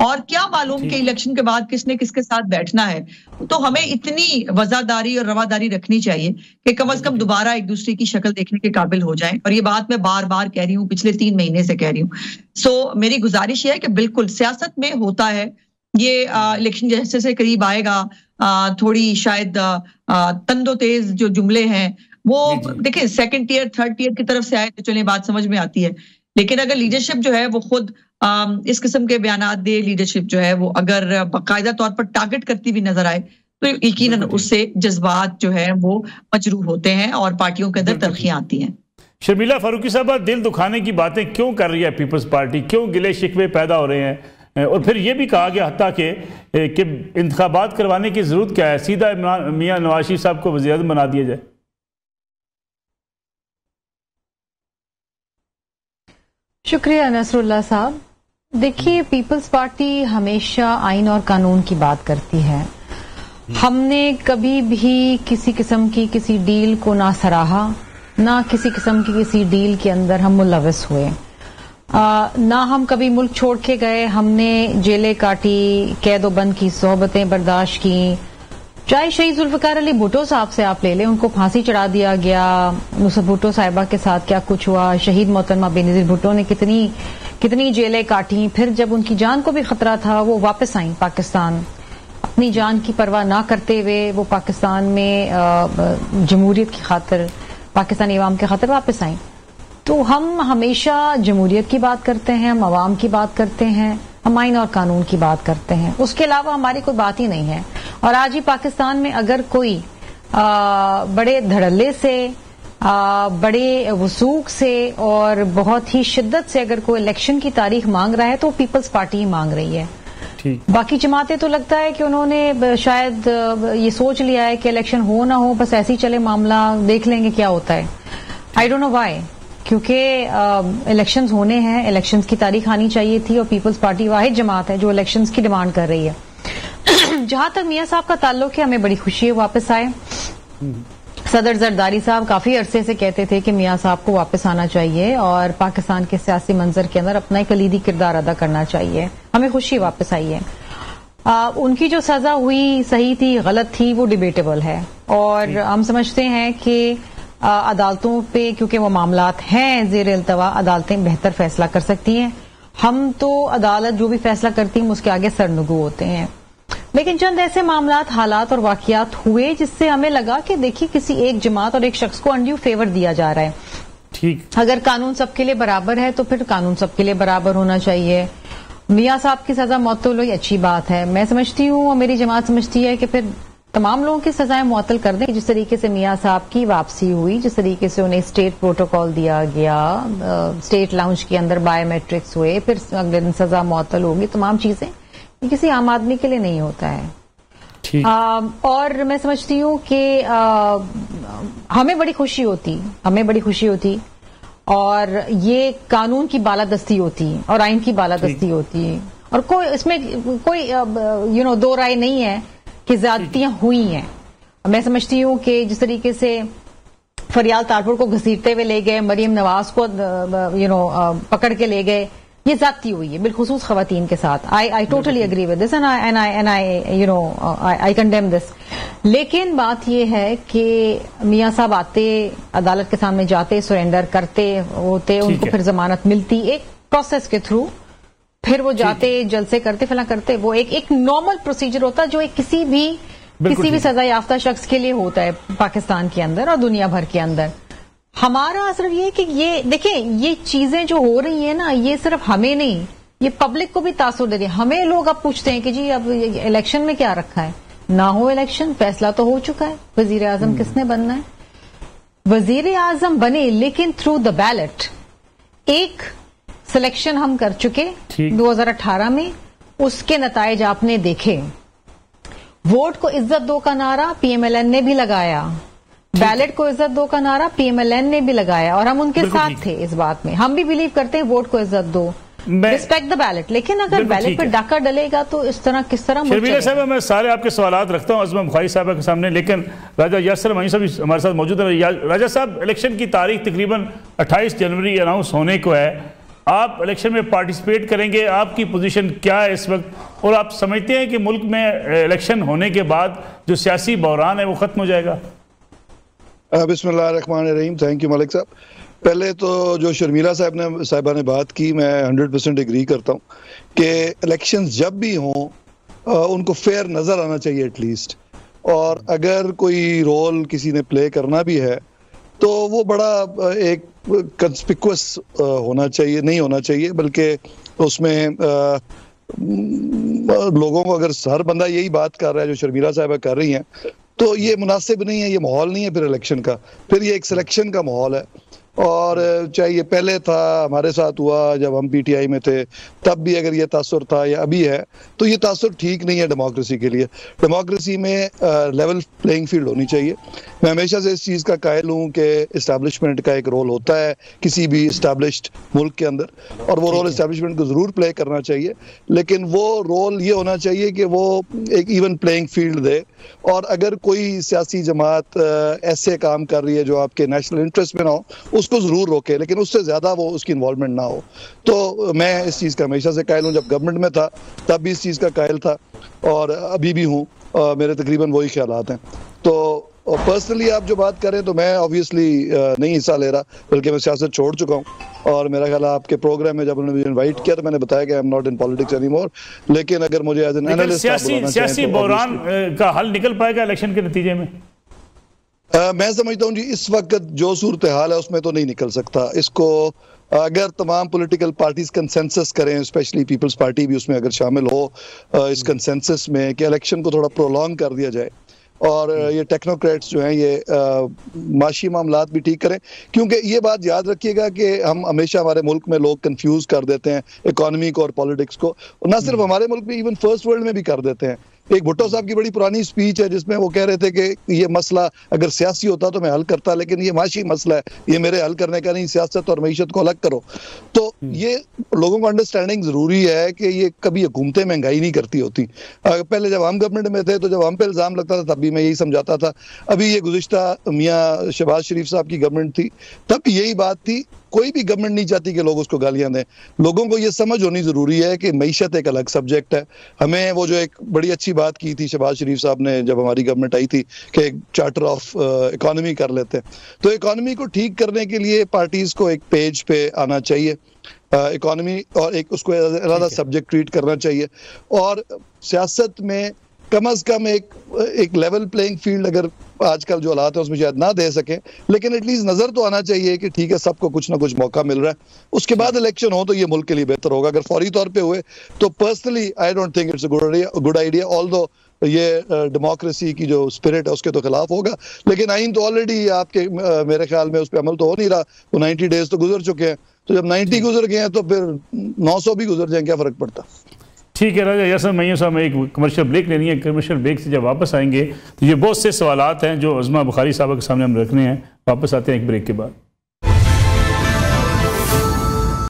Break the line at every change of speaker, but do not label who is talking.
اور کیا معلوم کہ الیکشن کے بعد کس نے کس کے ساتھ بیٹھنا ہے. تو ہمیں اتنی وفاداری اور رواداری رکھنی چاہیے کہ کم از کم دوبارہ ایک دوسرے کی شکل دیکھنے کے قابل ہو جائیں. اور یہ بات میں بار بار کہہ رہی ہوں, پچھلے 3 مہینے سے کہہ رہی ہوں. سو میری گزارش یہ ہے کہ بالکل سیاست میں ہوتا ہے یہ, الیکشن جیسے سے قریب آئے گا تھوڑی شاید تند و تیز جو جملے ہیں وہ دیکھیں سیکنڈ ٹیئر تھرڈ ٹیئر کی طرف سے آئے تو چلیں بات سمجھ میں آتی ہے, لیکن اگر لیڈرشپ جو ہے وہ خود اس قسم کے بیانات دے, لیڈرشپ جو ہے وہ اگر باقاعدہ طور پر ٹارگٹ کرتی ہوئی نظر آئے تو یقیناً اس سے جذبات جو ہے وہ مجروح ہوتے ہیں اور پارٹیوں کے اندر تلخیاں آتی ہیں.
شرمیلا فاروقی صاحبہ, دل دکھانے کی باتیں کیوں کر رہی ہے پیپلز پارٹی, کیوں گلے شکوے پیدا ہو رہے ہیں؟ اور پھر یہ بھی کہا گیا حتیٰ کہ انتخابات کروانے کی ضرورت کیا ہے, سیدھا میاں نواز شریف صاحب کو وزیر اعظم بنا دیا جائے.
شکریہ نصر اللہ صاحب. دیکھیے پیپلز پارٹی ہمیشہ آئین اور قانون کی بات کرتی ہے. ہم نے کبھی بھی کسی قسم کی کسی ڈیل کو نہ سراہا, نہ کسی قسم کی کسی ڈیل کے اندر ہم ملوث ہوئے, نہ ہم کبھی ملک چھوڑ کے گئے. ہم نے جیلیں کاٹی, قید و بند کی صحبتیں برداشت کی. چاہے شہید ذوالفقار علی بھٹو صاحب سے آپ لے لیں, ان کو پھانسی چڑھا دیا گیا. نصرت بھٹو صاحبہ کے ساتھ کیا کچھ ہوا, شہید محترمہ بے نظیر بھٹو نے کتنی جیلیں کاٹیں. پھر جب ان کی جان کو بھی خطرہ تھا وہ واپس آئیں پاکستان, اپنی جان کی پرواہ نہ کرتے ہوئے وہ پاکستان میں جمہوریت کی خاطر, پاکستانی عوام کی خاطر واپس آئیں. تو ہم ہمیشہ جمہوریت کی بات کرتے ہیں, ہم عوام کی بات کرتے ہیں, ہم آئین اور قانون کی بات کرتے ہیں. اس کے علاوہ ہماری کوئی بات ہی نہیں ہے. اور آج ہی پاکستان میں اگر کوئی بڑے دھڑلے سے, بڑے وثوق سے اور بہت ہی شدت سے اگر کوئی الیکشن کی تاریخ مانگ رہا ہے تو پیپلز پارٹی ہی مانگ رہی ہے. باقی جماعتیں تو لگتا ہے کہ انہوں نے شاید یہ سوچ لیا ہے کہ الیکشن ہو نہ ہو بس ایسے ہی چلے معاملہ, دیکھ لیں گے کیا ہوتا ہے. آئی ڈونٹ نو وائی, کیونکہ الیکشنز ہونے ہیں, الیکشنز کی تاریخ آنی چاہیے تھی, اور پیپلز پارٹی واحد جماعت ہے جو الیکشنز کی ڈیمانڈ کر رہی ہے. جہاں تک میاں صاحب کا تعلق ہے, ہمیں بڑی خوشی ہے واپس آئے. صدر زرداری صاحب کافی عرصے سے کہتے تھے کہ میاں صاحب کو واپس آنا چاہیے اور پاکستان کے سیاسی منظر کے اندر اپنا ایک کلیدی کردار ادا کرنا چاہیے. ہمیں خوشی واپس آئی ہے. ان کی جو سزا ہوئی صحیح تھی غلط تھی وہ ڈیبیٹیبل ہے, اور ہم سمجھتے ہیں کہ عدالتوں پہ کیونکہ وہ معاملات ہیں زیر التوا, عدالتیں بہتر فیصلہ کر سکتی ہیں. ہم تو عدالت جو بھی فیصلہ کرتی ہیں اس کے آگے سرنگو ہوتے ہیں. لیکن چند ایسے معاملات, حالات اور واقعات ہوئے جس سے ہمیں لگا کہ دیکھیے کسی ایک جماعت اور ایک شخص کو انڈیو فیور دیا جا رہا ہے.
ٹھیک,
اگر قانون سب کے لیے برابر ہے تو پھر قانون سب کے لیے برابر ہونا چاہیے. میاں صاحب کی سزا معطل ہوئی, اچھی بات ہے. میں سمجھتی ہوں اور میری جماعت سمجھتی ہے کہ پھر تمام لوگوں کی سزائیں معطل کر دیں. جس طریقے سے میاں صاحب کی واپسی ہوئی, جس طریقے سے انہیں اسٹیٹ پروٹوکال دیا گیا, اسٹیٹ لاؤنج کے اندر بایو میٹرکس ہوئے, پھر اگلے دن سزا معطل ہوگی, تمام چیزیں کسی عام آدمی کے لیے نہیں ہوتا ہے. اور میں سمجھتی ہوں کہ ہمیں بڑی خوشی ہوتی اور یہ قانون کی بالادستی ہوتی اور آئین کی بالادستی ہوتی, اور کوئی اس میں کوئی دو رائے نہیں ہے کہ زیادتیاں ہوئی ہیں. میں سمجھتی ہوں کہ جس طریقے سے فریال تارپور کو گھسیٹتے ہوئے لے گئے, مریم نواز کو پکڑ کے لے گئے, یہ زیادتی ہوئی ہے بالخصوص خواتین کے ساتھ. I totally agree with this and I condemn this. لیکن بات یہ ہے کہ میاں صاحب آتے, عدالت کے سامنے جاتے, سرینڈر کرتے ہوتے, ان کو پھر ضمانت ملتی ایک پروسیس کے تھرو, پھر وہ جاتے جلسے کرتے فلاں کرتے. وہ ایک نارمل پروسیجر ہوتا جو ایک کسی بھی سزا یافتہ شخص کے لیے ہوتا ہے پاکستان کے اندر اور دنیا بھر کے اندر. ہمارا صرف یہ کہ یہ دیکھیں یہ چیزیں جو ہو رہی ہیں نا, یہ صرف ہمیں نہیں, یہ پبلک کو بھی تاثر دے رہی ہے. ہمیں لوگ اب پوچھتے ہیں کہ جی اب الیکشن میں کیا رکھا ہے. نہ ہو الیکشن, فیصلہ تو ہو چکا ہے. وزیر اعظم کس نے بننا ہے, وزیر اعظم بنے لیکن تھرو دا بیلٹ. ایک سلیکشن ہم کر چکے 2018 میں, اس کے نتائج آپ نے دیکھے. ووٹ کو عزت دو کا نعرہ پی ایم ایل این نے بھی لگایا, بیلٹ کو عزت دو کا نعرہ پی ایم ایل این نے بھی لگایا, اور ہم ان کے ساتھ تھے اس بات میں. ہم بھی بلیو کرتے ہیں ووٹ کو عزت دو, ریسپیکٹ دا بیلٹ. لیکن اگر بیلٹ پہ ڈاکہ ڈلے گا تو اس طرح کس طرح.
شرمیلا صاحب, میں سارے آپ کے سوالات رکھتا ہوں عظمہ بخاری صاحبہ کے سامنے, لیکن راجہ یاسر مانی صاحب بھی ہمارے ساتھ موجود ہے. راجہ صاحب, الیکشن کی تاریخ تقریباً 28 جنوری اناؤنس ہونے کو ہے. آپ الیکشن میں پارٹیسپیٹ کریں گے؟ آپ کی پوزیشن کیا ہے اس وقت؟ اور آپ سمجھتے ہیں کہ ملک میں الیکشن ہونے کے بعد جو سیاسی بحران ہے وہ ختم ہو جائے گا؟
بسم اللہ الرحمن الرحیم. تھینک یو ملک صاحب. پہلے تو جو شرمیلا صاحبہ نے بات کی، میں 100% ایگری کرتا ہوں کہ الیکشنز جب بھی ہوں ان کو فیئر نظر آنا چاہیے ایٹ لیسٹ. اور اگر کوئی رول کسی نے پلے کرنا بھی ہے تو وہ بڑا ایک کنسپیکوس ہونا چاہیے، نہیں ہونا چاہیے، بلکہ اس میں لوگوں کو، اگر ہر بندہ یہی بات کر رہا ہے جو شرمیلا صاحبہ کر رہی ہیں، تو یہ مناسب نہیں ہے، یہ ماحول نہیں ہے پھر الیکشن کا. پھر یہ ایک سلیکشن کا ماحول ہے. اور چاہے یہ پہلے تھا، ہمارے ساتھ ہوا جب ہم پی ٹی آئی میں تھے، تب بھی اگر یہ تاثر تھا یا ابھی ہے تو یہ تاثر ٹھیک نہیں ہے ڈیموکریسی کے لیے. ڈیموکریسی میں لیول پلینگ فیلڈ ہونی چاہیے. میں ہمیشہ سے اس چیز کا قائل ہوں کہ اسٹیبلشمنٹ کا ایک رول ہوتا ہے کسی بھی اسٹیبلشڈ ملک کے اندر، اور وہ رول اسٹیبلشمنٹ کو ضرور پلے کرنا چاہیے، لیکن وہ رول یہ ہونا چاہیے کہ وہ ایک ایون پلینگ فیلڈ دے. اور اگر کوئی سیاسی جماعت ایسے کام کر رہی ہے جو آپ کے نیشنل انٹرسٹ میں نہ ہو، اس کو ضرور روکے، لیکن اس سے زیادہ وہ اس کی انوالومنٹ نہ ہو. تو میں اس چیز کا ہمیشہ سے قائل ہوں. جب گورنمنٹ میں تھا تب بھی اس چیز کا قائل تھا، اور ابھی بھی ہوں. میرے تقریباً وہی خیالات ہیں. تو پرسنلی آپ جو بات کریں تو میں آبویسلی نہیں حصہ لے رہا، بلکہ میں سیاست چھوڑ چکا ہوں. اور میرا خیال ہے آپ کے پروگرام میں جب انہوں نے مجھے انوائٹ کیا تو میں نے بتایا کہ I'm not in politics anymore. لیکن اگر مجھے ایز این اینالسٹ
سیاسی بحران کا حل نکل پائے گا الیکشن کے نتیجے میں؟
میں سمجھتا ہوں جی اس وقت جو صورتحال ہے اس میں تو نہیں نکل سکتا. اس کو اگر تمام پولیٹیکل پارٹیز کنسنسس کریں، اسپیشلی پیپلز پارٹی بھی اس میں اگر شامل ہو اس کنسنسس میں کہ الیکشن کو تھوڑا پرولونگ کر دیا جائے، اور یہ ٹیکنوکریٹس جو ہیں یہ معاشی معاملات بھی ٹھیک کریں. کیونکہ یہ بات یاد رکھیے گا کہ ہم ہمیشہ ہمارے ملک میں لوگ کنفیوز کر دیتے ہیں اکانومی کو اور پالیٹکس کو. نہ صرف ہمارے ملک میں، ایون فرسٹ ورلڈ میں بھی کر دیتے ہیں. ایک بھٹو صاحب کی بڑی پرانی سپیچ ہے جس میں وہ کہہ رہے تھے کہ یہ مسئلہ اگر سیاسی ہوتا تو میں حل کرتا، لیکن یہ معاشی مسئلہ ہے، یہ میرے حل کرنے کا نہیں، سیاست اور معیشت کو الگ کرو. تو یہ لوگوں کو انڈرسٹینڈنگ ضروری ہے کہ یہ کبھی حکومتیں مہنگائی نہیں کرتی ہوتی. پہلے جب ہم گورنمنٹ میں تھے تو جب ہم پہ الزام لگتا تھا تب بھی میں یہی سمجھاتا تھا. ابھی یہ گزشتہ میاں شہباز شریف صاحب کی گورنمنٹ تھی، تب یہی بات تھی. کوئی بھی گورنمنٹ نہیں چاہتی کہ لوگ اس کو گالیاں دیں. لوگوں کو یہ سمجھ ہونی ضروری ہے کہ معیشت ایک الگ سبجیکٹ ہے. ہمیں وہ جو ایک بڑی اچھی بات کی تھی شہباز شریف صاحب نے جب ہماری گورنمنٹ آئی تھی کہ ایک چارٹر آف اکانومی کر لیتے ہیں، تو اکانومی کو ٹھیک کرنے کے لیے پارٹیز کو ایک پیج پہ آنا چاہیے اکانومی، اور ایک اس کو علیحدہ سبجیکٹ ٹریٹ کرنا چاہیے. اور سیاست میں کم از کم ایک لیول پلینگ فیلڈ اگر آج کل جو حالات ہیں اس میں شاید نہ دے سکیں، لیکن ایٹ لیسٹ نظر تو آنا چاہیے کہ ٹھیک ہے سب کو کچھ نہ کچھ موقع مل رہا ہے. اس کے بعد الیکشن ہو تو یہ ملک کے لیے بہتر ہوگا. اگر فوری طور پہ ہوئے تو personally I don't think it's a good idea, although یہ ڈیموکریسی کی جو اسپرٹ ہے اس کے تو خلاف ہوگا. لیکن آئین تو آلریڈی آپ کے میرے خیال میں اس پہ عمل تو ہو نہیں رہا. وہ 90 ڈیز تو گزر چکے ہیں، تو جب 90 گزر گئے ہیں تو پھر 900 بھی گزر جائیں، کیا فرق پڑتا.
ٹھیک ہے راجہ یاسر میاں صاحب، میں ایک کمرشل بریک لینی ہے. کمرشل بریک سے جب واپس آئیں گے تو یہ بہت سے سوالات ہیں جو عظمہ بخاری صاحبہ کے سامنے ہم رکھنے ہیں. واپس آتے ہیں ایک بریک کے بعد.